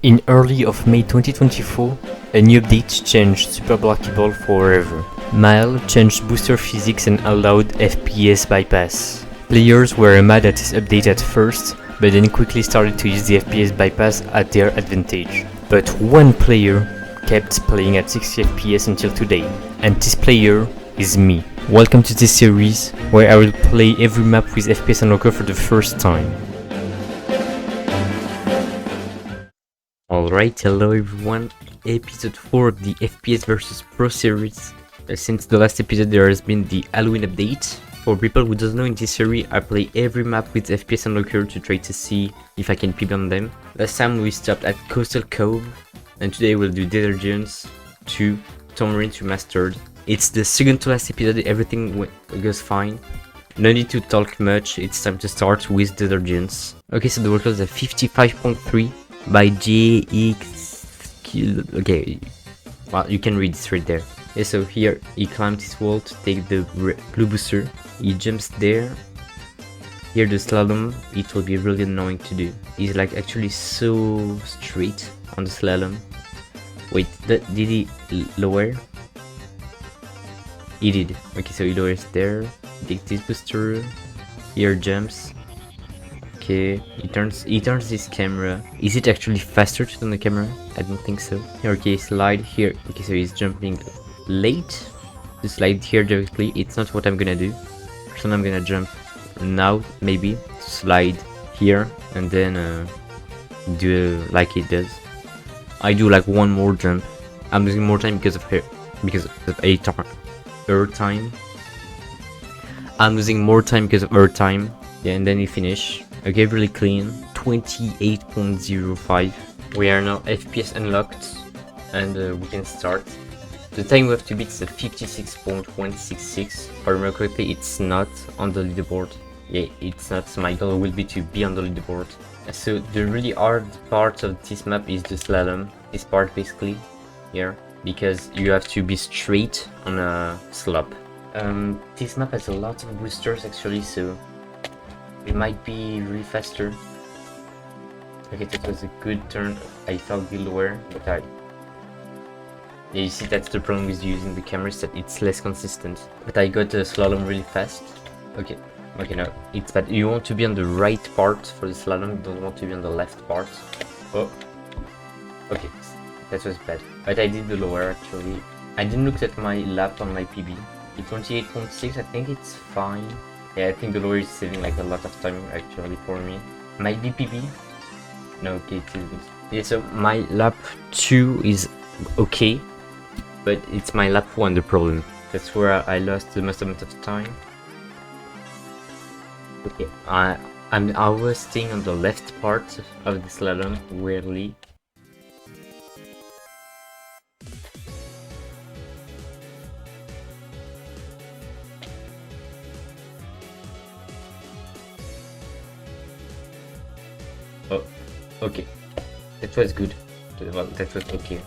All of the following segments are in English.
In early of May 2024, a new update changed Super Blocky Ball forever. Mile changed booster physics and allowed FPS bypass. Players were mad at this update at first, but then quickly started to use the FPS bypass at their advantage. But one player kept playing at 60 FPS until today, and this player is me. Welcome to this series, where I will play every map with FPS Unlocker for the first time. Alright, hello everyone, episode 4 of the FPS vs Pro series. Since the last episode there has been the Halloween update. For people who doesn't know, in this series I play every map with FPS Unlocker to try to see if I can PB on them. Last time we stopped at Coastal Cove, and today we'll do Desert Dunes 2, Tamarind Remastered. It's the second to last episode, everything goes fine. No need to talk much, it's time to start with Desert Dunes. Okay, so the world is at 55.3. by JX. Okay, well, you can read this right there. Okay, so here he climbed this wall to take the blue booster. He jumps there. Here the slalom, it will be really annoying to do. He's like actually so straight on the slalom. Wait, did he lower? He did. Okay, so he lowers there. Takes this booster. Here jumps. Okay, he turns this camera. Is it actually faster to turn the camera? I don't think so. Okay, slide here. Okay, so he's jumping late. To slide here directly. It's not what I'm gonna do. So I'm gonna jump now, maybe. Slide here and then do like it does. I do like one more jump. I'm losing more time because of her, her time. I'm losing more time because of her time. Yeah, and then we finish. Okay, really clean. 28.05. We are now FPS unlocked, and we can start. The time we have to beat is 56.166. If I remember correctly, it's not on the leaderboard. Yeah, it's not. My goal will be to be on the leaderboard. So the really hard part of this map is the slalom. This part basically here, because you have to be straight on a slope. This map has a lot of boosters actually, so it might be really faster. Okay, that was a good turn. I felt the lower, but yeah, you see that's the problem with using the camera, is that it's less consistent. But I got the slalom really fast. Okay, no, it's bad. You want to be on the right part for the slalom, you don't want to be on the left part. Oh, okay, that was bad. But I did the lower actually. I didn't look at my lap on my PB. It's 28.6, I think it's fine. Yeah, I think the lower is saving like a lot of time actually for me. Might be PB? No, okay, it isn't. Yeah, so my lap 2 is okay, but it's my lap 1 the problem. That's where I lost the most amount of time. Okay, I was staying on the left part of the slalom, weirdly. Oh, okay. That was good. Well, that was okay.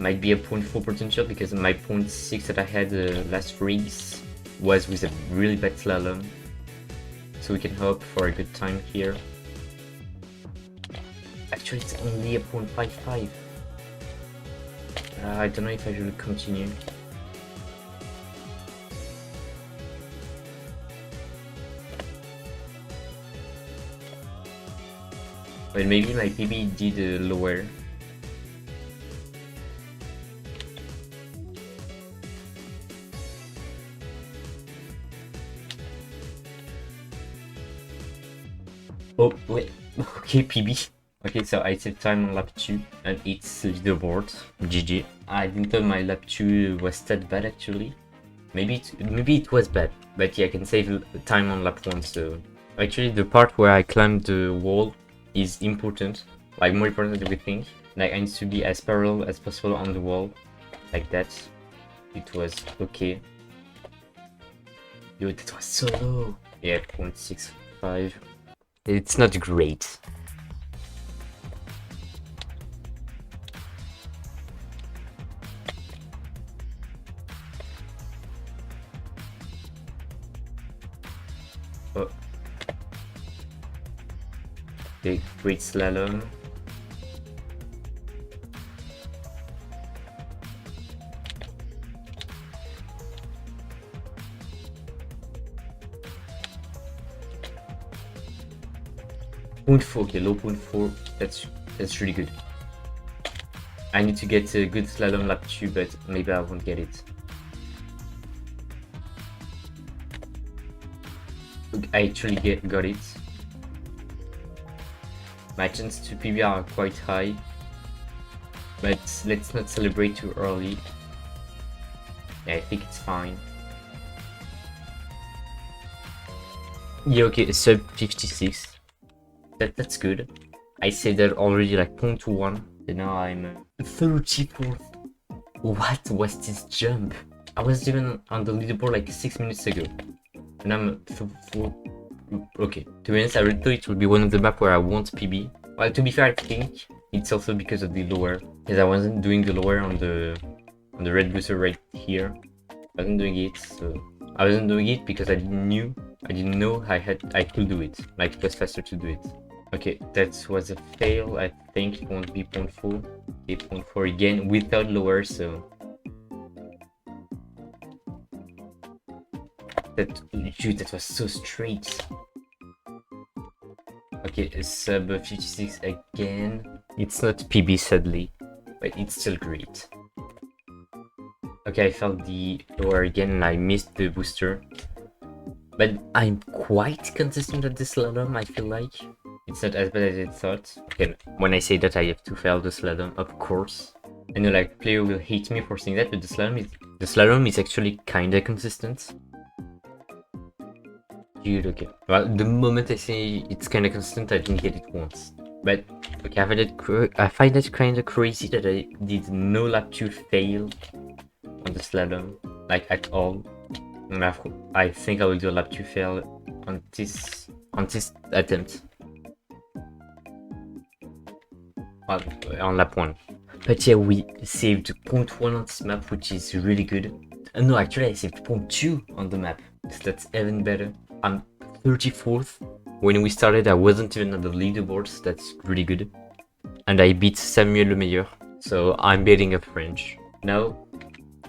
Might be a 0.4 potential because my 0.6 that I had last race was with a really bad slalom. So we can hope for a good time here. Actually, it's only a 0.55. I don't know if I should continue. But maybe my PB did lower. Oh, wait. Okay, PB. Okay, so I saved time on lap 2 and it's leaderboard. GG. I didn't thought my lap 2 was that bad actually. Maybe it was bad. But yeah, I can save time on lap 1, so... Actually, the part where I climbed the wall is important, like more important than we think. Like I need to be as parallel as possible on the wall, like that. It was okay. Yo, that was so low. Yeah, 0.65. It's not great. Oh. Okay, Great slalom. Point 4, okay, low point 4. That's really good. I need to get a good slalom lap 2, but maybe I won't get it. I actually got it. My chances to PB are quite high, but let's not celebrate too early. Yeah, I think it's fine. Yeah, okay, sub 56. That's good. I said that already like 0.1, and now I'm 34th. What was this jump? I was even on the leaderboard like 6 minutes ago, and I'm 4. Okay, to be honest, I really thought it would be one of the maps where I won't PB. Well, to be fair, I think it's also because of the lower, because I wasn't doing the lower on the red booster right here. I wasn't doing it, so I wasn't doing it because I didn't know I could do it. Like it was faster to do it. Okay, that was a fail. I think it won't be 0.4. 8.4 again without lower, so that was so straight. Okay, sub 56 again. It's not PB sadly, but it's still great. Okay, I felt the lower again and I missed the booster. But I'm quite consistent at this slalom, I feel like. It's not as bad as I thought. Okay, when I say that I have to fail the slalom, of course. I know like player will hate me for saying that, but the slalom is actually kinda consistent. Dude, okay. Well, the moment I say it's kinda consistent, I didn't get it once. But okay, I find that kinda crazy that I did no lap 2 fail on the slalom, like at all. And I think I will do a lap 2 fail on this attempt. Well, on lap 1. But yeah, we saved 0.1 on this map, which is really good. No, actually I saved 0.2 on the map, so that's even better. I'm 34th. When we started, I wasn't even on the leaderboard, so that's really good. And I beat Samuel Le Meilleur, so I'm beating a French. Now,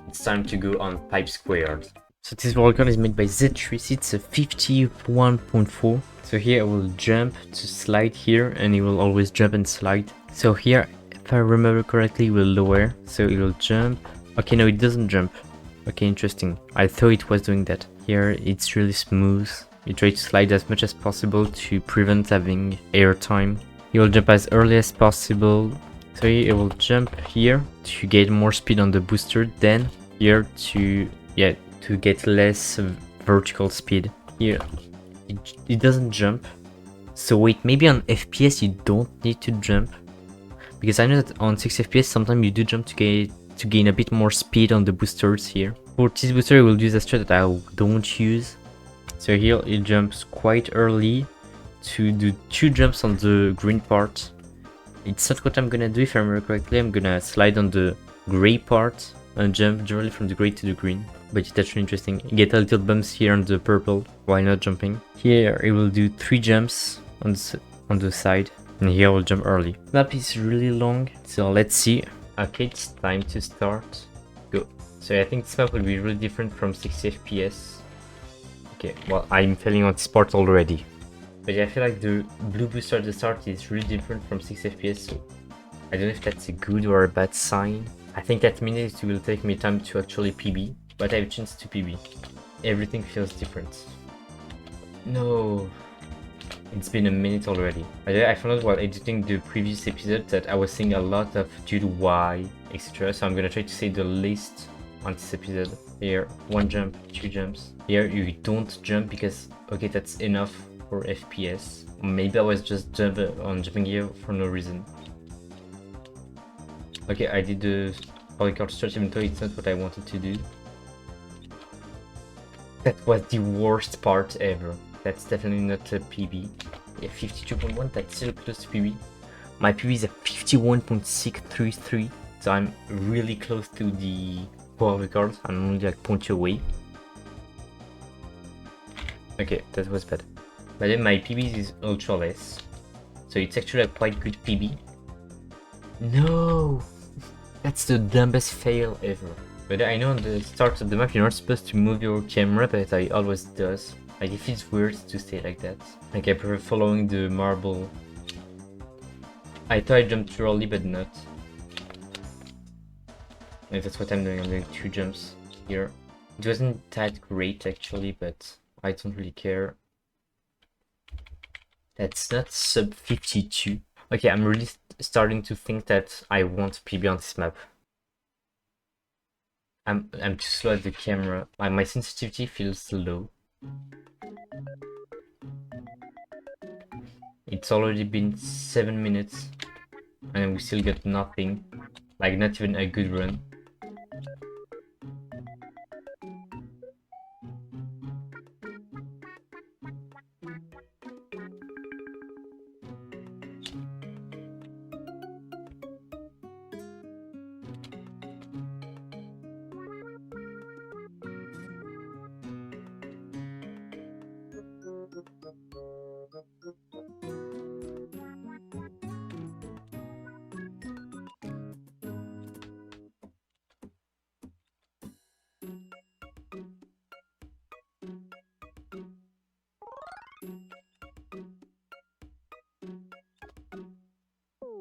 it's time to go on pipe squared. So this Volcano is made by Z3, it's a 51.4. So here I will jump to slide here, and it will always jump and slide. So here, if I remember correctly, it will lower, so it will jump. Okay, no, it doesn't jump. Okay, interesting. I thought it was doing that. Here, it's really smooth. You try to slide as much as possible to prevent having air time. You will jump as early as possible. So here, it will jump here to get more speed on the booster. Then here to get less vertical speed. Here, it doesn't jump. So wait, maybe on FPS you don't need to jump. Because I know that on 6 FPS sometimes you do jump to gain a bit more speed on the boosters here. For this booster I will use a strat that I don't use. So here it jumps quite early to do 2 jumps on the green part. It's not what I'm gonna do if I remember correctly. I'm gonna slide on the gray part and jump directly from the gray to the green. But it's actually interesting. You get a little bumps here on the purple while not jumping. Here it will do 3 jumps on the side. And here I will jump early. Map is really long, so let's see. Okay, it's time to start. Go. So I think this map will be really different from 60 FPS. Okay, well, I'm failing on this part already. But yeah, I feel like the blue booster at the start is really different from 60 FPS, so I don't know if that's a good or a bad sign. I think that means it will take me time to actually PB, but I have a chance to PB. Everything feels different. No. It's been a minute already. I found out while editing the previous episode that I was saying a lot of due to why, etc. So I'm gonna try to say the least on this episode. Here, 1 jump, 2 jumps. Here you don't jump because, okay, that's enough for FPS. Maybe I was just jumping here for no reason. Okay, I did the polycard stretch even though it's not what I wanted to do. That was the worst part ever. That's definitely not a PB. Yeah, 52.1, that's still close to PB. My PB is a 51.633, so I'm really close to the world record. I'm only like 0.2 away. Okay, that was bad. But then my PB is ultra less. So it's actually a quite good PB. No! That's the dumbest fail ever. But I know on the start of the map you're not supposed to move your camera, but I always does. Like it feels weird to stay like that. Like I prefer following the marble. I thought I jumped too early, but not. And that's what I'm doing. I'm doing 2 jumps here. It wasn't that great actually, but I don't really care. That's not sub 52. Okay, I'm really starting to think that I want PB on this map. I'm too slow at the camera. My sensitivity feels low. It's already been 7 minutes and we still got nothing. Like not even a good run.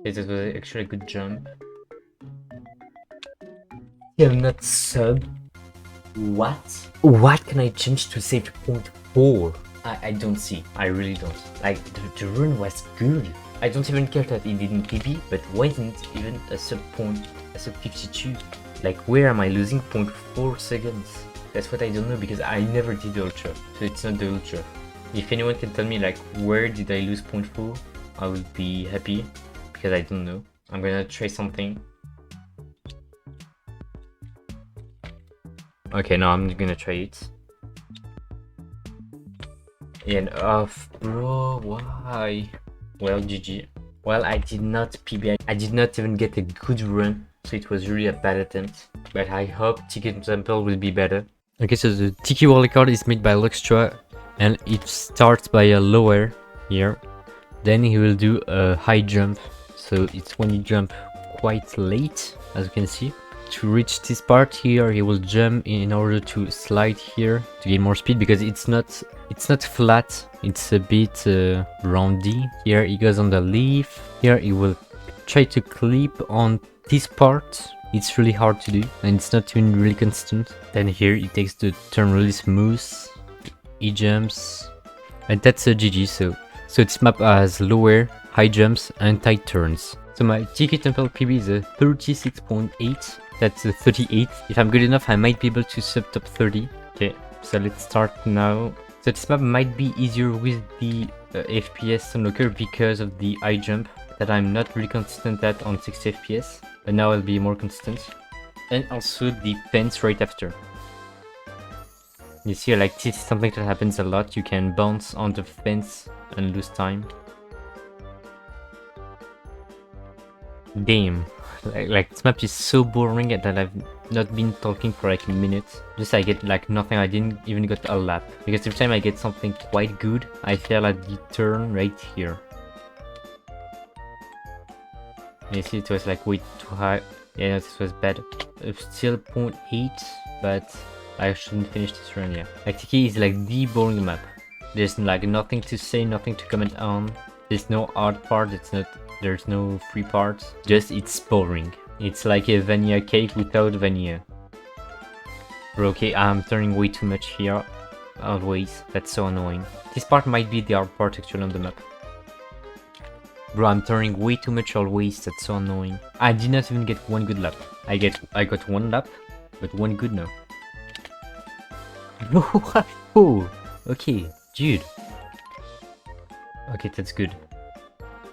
It was actually a good jump. Yeah, I'm not sub. What? What can I change to save 0.4? I don't see. I really don't. Like, the run was good. I don't even care that it didn't PB, but why isn't it even a sub 52? Like, where am I losing 0.4 seconds? That's what I don't know, because I never did the ultra, so it's not the ultra. If anyone can tell me, like, where did I lose 0.4, I would be happy, because I don't know. I'm gonna try something. Okay, no, I'm gonna try it. And off, bro, why? Well, GG. Well, I did not PB. I did not even get a good run, so it was really a bad attempt. But I hope Tiki Temple will be better. Okay, so the Tiki Wally card is made by Luxtra, and it starts by a lower here. Then he will do a high jump. So it's when you jump quite late, as you can see. To reach this part here, he will jump in order to slide here to gain more speed, because it's not flat, it's a bit roundy. Here he goes on the leaf. Here he will try to clip on this part. It's really hard to do, and it's not even really constant. Then here he takes the turn really smooth. He jumps, and that's a GG. So this map has lower, high jumps, and tight turns. So my Tiki Temple PB is a 36.8. That's a 38. If I'm good enough, I might be able to sub top 30. Okay, so let's start now. So this map might be easier with the FPS unlocker because of the high jump that I'm not really consistent at on 60 FPS. But now I'll be more consistent. And also the fence right after. You see, like, this is something that happens a lot. You can bounce on the fence and lose time. Damn. Like this map is so boring that I've not been talking for like a minute. Just I get like nothing. I didn't even get a lap, because every time I get something quite good, I fail at the turn right here. You see, it was like way too high. Yeah, this was bad. Still 0.8, but I shouldn't finish this run. Yeah, like Tiki is like the boring map. There's like nothing to say, nothing to comment on. There's no hard part. There's no free parts, just it's boring. It's like a vanilla cake without vanilla. Bro, okay, I'm turning way too much here. Always. That's so annoying. This part might be the hard part actually on the map. Bro, I'm turning way too much always. That's so annoying. I did not even get one good lap. I got one lap, but one good no. What? Oh, okay, dude. Okay, that's good.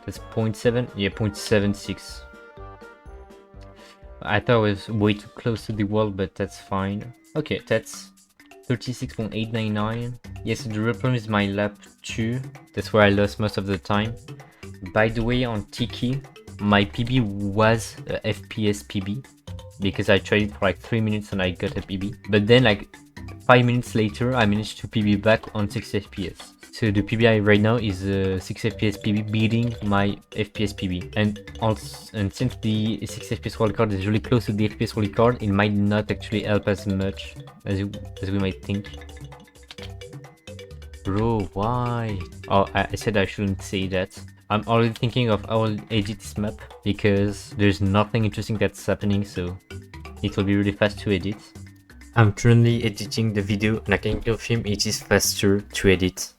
That's 0.7, yeah, 0.76. I thought I was way too close to the wall, but that's fine. Okay, that's 36.899. Yes, the real problem is my lap 2. That's where I lost most of the time. By the way, on Tiki, my PB was a FPS PB, because I tried it for like 3 minutes and I got a PB. But then like 5 minutes later, I managed to PB back on 60 FPS. So the PBI right now is 6 FPS PB beating my FPS PB, and also, and since the 6 FPS wildcard is really close to the FPS wildcard, it might not actually help as much as we might think. Bro, why? Oh, I said I shouldn't say that. I'm already thinking of how I'll edit this map because there's nothing interesting that's happening, so it will be really fast to edit. I'm currently editing the video and I can confirm it is faster to edit.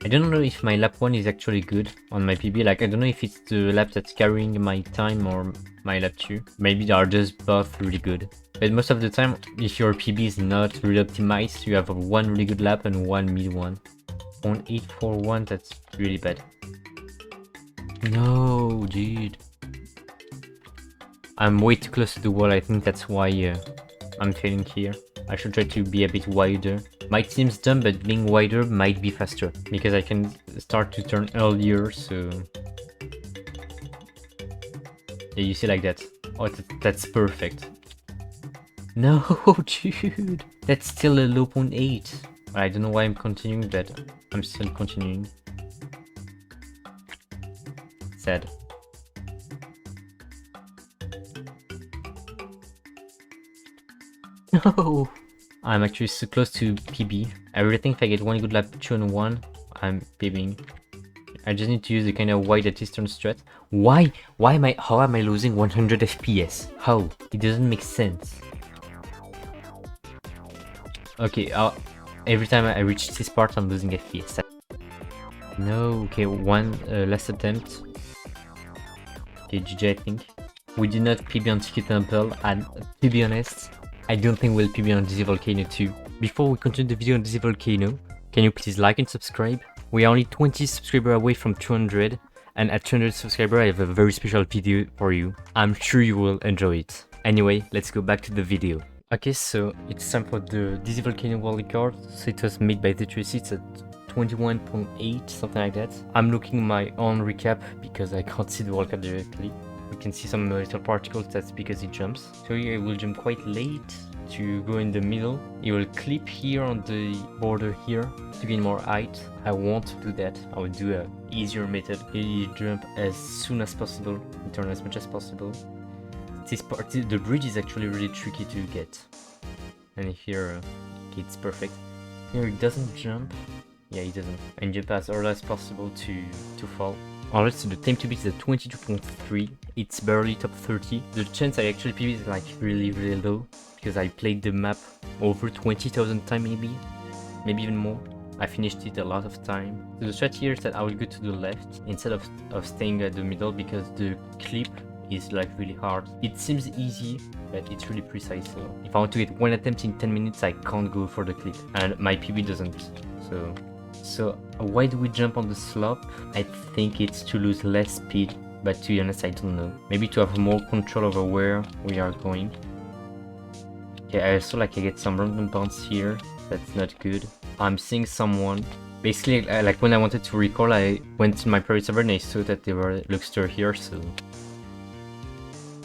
I don't know if my lap 1 is actually good on my PB, like I don't know if it's the lap that's carrying my time or my lap 2. Maybe they are just both really good. But most of the time, if your PB is not really optimized, you have one really good lap and one mid one. 0.841, that's really bad. No, dude. I'm way too close to the wall, I think that's why I'm failing here. I should try to be a bit wider. My team's dumb, but being wider might be faster because I can start to turn earlier, so... Yeah, you see like that. Oh, that's perfect. No, dude! That's still a low 0.8. I don't know why I'm continuing, but I'm still continuing. Sad. No! I'm actually so close to PB. I really think if I get one good lap 2 on 1, I'm PBing. I just need to use the kind of wide at eastern strat. Why? How am I losing 100 FPS? How? It doesn't make sense. Okay, every time I reach this part, I'm losing FPS. No, okay, one last attempt. Okay, GG, I think. We did not PB on Tiki Temple, and to be honest, I don't think we'll PB on Dizzy Volcano too. Before we continue the video on Dizzy Volcano, can you please like and subscribe? We are only 20 subscribers away from 200, and at 200 subscribers I have a very special video for you. I'm sure you will enjoy it. Anyway, let's go back to the video. Okay, so it's time for the Dizzy Volcano wildcard. So it was made by the Tracy, it's at 21.8, something like that. I'm looking my own recap because I can't see the wildcard directly. You can see some little particles, that's because it jumps. So here it will jump quite late to go in the middle. It will clip here on the border here to gain more height. I won't do that. I will do a easier method. You jump as soon as possible, and turn as much as possible. This part, the bridge is actually really tricky to get. And here it's perfect. Here it doesn't jump. Yeah, it doesn't. And jump as early as possible to fall. Alright, so the time to beat is at 22.3. It's barely top 30. The chance I actually PB is like really low because I played the map over 20,000 times maybe even more. I finished it a lot of time. So the strat here is that I will go to the left instead of staying at the middle because the clip is like really hard. It seems easy, but it's really precise. So if I want to get one attempt in 10 minutes, I can't go for the clip, and my PB doesn't. So why do we jump on the slope? I think it's to lose less speed, but to be honest, I don't know. Maybe to have more control over where we are going. Okay, I also I get some random bounce here. That's not good. I'm seeing someone. Basically, like when I wanted to recall, I went to my private server and I saw that there were Luxter here, so...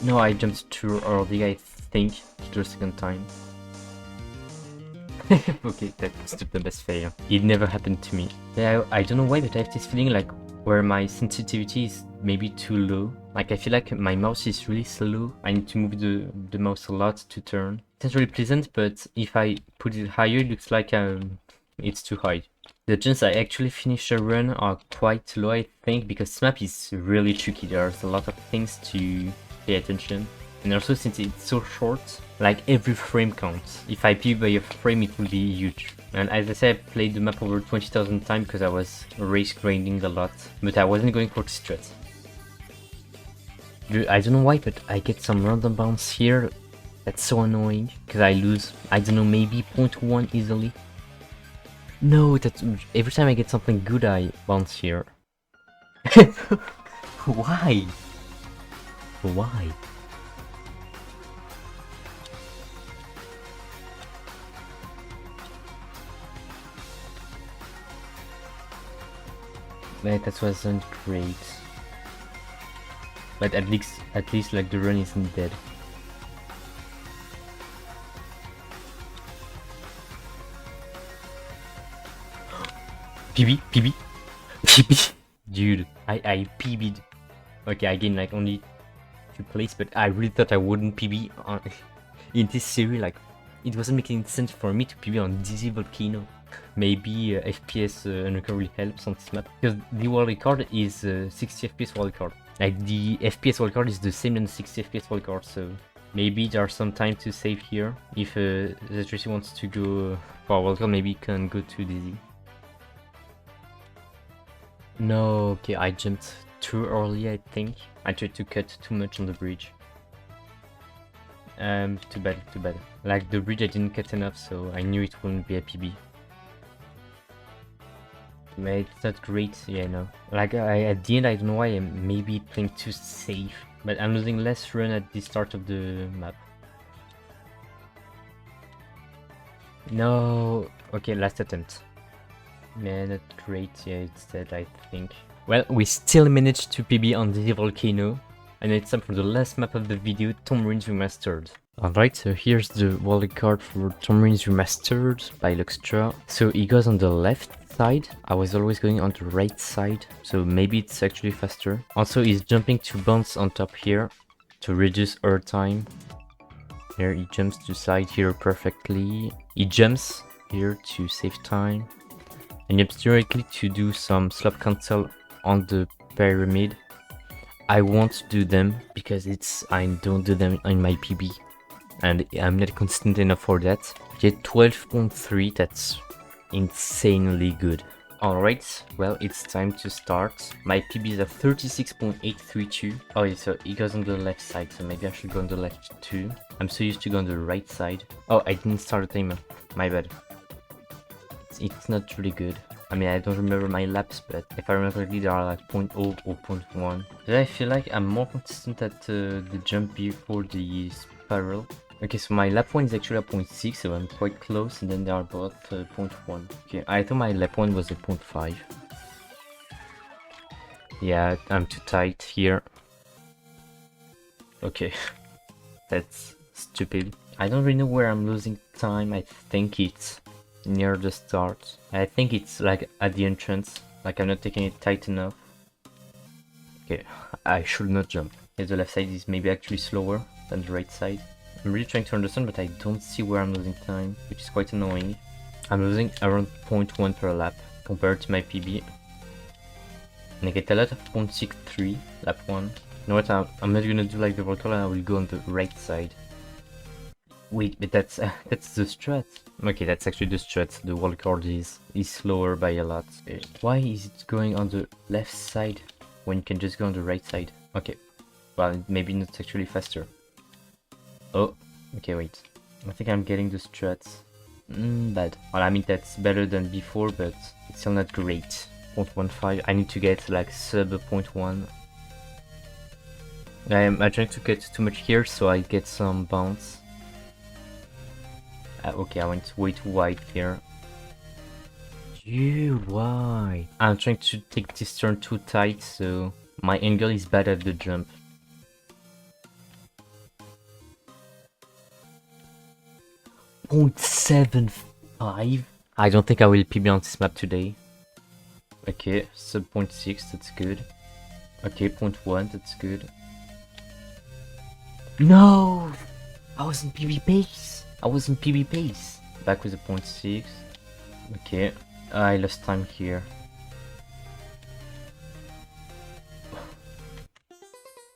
No, I jumped too early, I think, to the second time. Okay, that's the best fail. It never happened to me. Yeah, I don't know why, but I have this feeling like where my sensitivity is maybe too low. Like I feel like my mouse is really slow. I need to move the mouse a lot to turn. It's not really pleasant, but if I put it higher, it looks like it's too high. The chance I actually finish a run are quite low, I think, because this map is really tricky. There's a lot of things to pay attention. And also, since it's so short, like every frame counts. If I PB by a frame, it will be huge. And as I said, I played the map over 20,000 times because I was race grinding a lot, but I wasn't going for the strat. I don't know why, but I get some random bounce here. That's so annoying because I lose, I don't know, maybe 0.1 easily. No, that's every time I get something good, I bounce here. Why? Why? But that wasn't great. But at least like the run isn't dead. PB, PB, PB. Dude, I PB'd. Okay, I gained like only 2 plays, but I really thought I wouldn't PB on in this series. Like, it wasn't making sense for me to PB on Dizzy Volcano. Maybe FPS really helps on this map, because the wildcard is 60 FPS wildcard. Like, the FPS wildcard is the same as 60 FPS wildcard, so maybe there's some time to save here. If the Tracy wants to go for wildcard, maybe he can go to Dizzy. No, okay, I jumped too early, I think. I tried to cut too much on the bridge. Too bad, too bad. Like, the bridge I didn't cut enough, so I knew it wouldn't be a PB. It's not great, yeah, no. Like, at the end, I don't know why I'm maybe playing too safe, but I'm losing less run at the start of the map. No, okay, last attempt. Man, not great, yeah, it's dead, I think. Well, we still managed to PB on the Volcano, and it's time for the last map of the video, Tomb Raids Remastered. Alright, so here's the wildcard for Tomb Raids Remastered by Luxtra. So he goes on the left side. I was always going on the right side, so maybe it's actually faster. Also, he's jumping to bounce on top here to reduce air time. Here he jumps to side here perfectly. He jumps here to save time. And jumps directly to do some slop cancel on the pyramid. I won't do them because I don't do them in my PB. And I'm not consistent enough for that. Get 12.3, that's insanely good. Alright, well, it's time to start. My PB is at 36.832. Oh yeah, so he goes on the left side, so maybe I should go on the left too. I'm so used to go on the right side. Oh, I didn't start a timer. My bad. It's not really good. I mean, I don't remember my laps, but if I remember correctly, there are like 0.0 or 0.1. But I feel like I'm more consistent at the jump before the spiral. Okay, so my lap 1 is actually at 0.6, so I'm quite close, and then they are both 0.1. Okay, I thought my lap 1 was at 0.5. Yeah, I'm too tight here. Okay, that's stupid. I don't really know where I'm losing time. I think it's near the start. I think it's like at the entrance, like I'm not taking it tight enough. Okay, I should not jump. Yeah, the left side is maybe actually slower than the right side. I'm really trying to understand, but I don't see where I'm losing time, which is quite annoying. I'm losing around 0.1 per lap compared to my PB. And I get a lot of 0.63 lap 1. You know what, I'm not gonna do like the Volcano, I will go on the right side. Wait, but that's the strat. Okay, that's actually the strat. The wildcard is slower by a lot. Why is it going on the left side when you can just go on the right side? Okay, well, maybe not actually faster. Oh, okay, wait. I think I'm getting the strats. Bad. Well, I mean, that's better than before, but it's still not great. 0.15. I need to get like sub 0.1. I'm trying to get too much here, so I get some bounce. Okay, I went way too wide here. Dude, why? I'm trying to take this turn too tight, so my angle is bad at the jump. .75. I don't think I will PB on this map today. Okay, sub 0.6, that's good. Okay, 0.1, that's good. No! I was in PB pace! I was in PB pace! Back with a 0.6. Okay, I lost time here.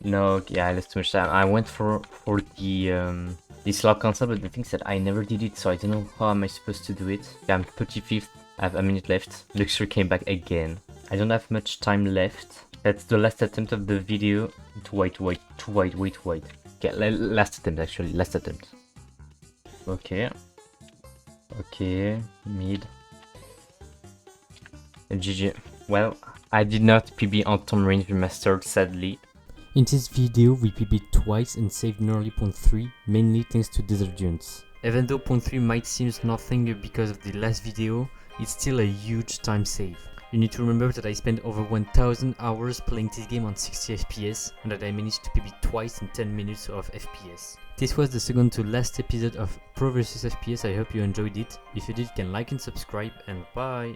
No, yeah, I lost too much time. I went for the slot cancel, but the thing is that I never did it, so I don't know how am I supposed to do it. Yeah, I'm 35th, I have a minute left. Luxury came back again. I don't have much time left. That's the last attempt of the video. Too wide, way too wide. Okay, last attempt actually, last attempt. Okay. Okay, mid. GG. Well, I did not PB on Tomb Raids Remastered, sadly. In this video, we PB'd twice and saved nearly 0.3, mainly thanks to Desert Dunes. Even though 0.3 might seem nothing because of the last video, it's still a huge time save. You need to remember that I spent over 1000 hours playing this game on 60 FPS and that I managed to PB twice in 10 minutes of FPS. This was the second to last episode of Pro vs FPS. I hope you enjoyed it. If you did, you can like and subscribe, and bye!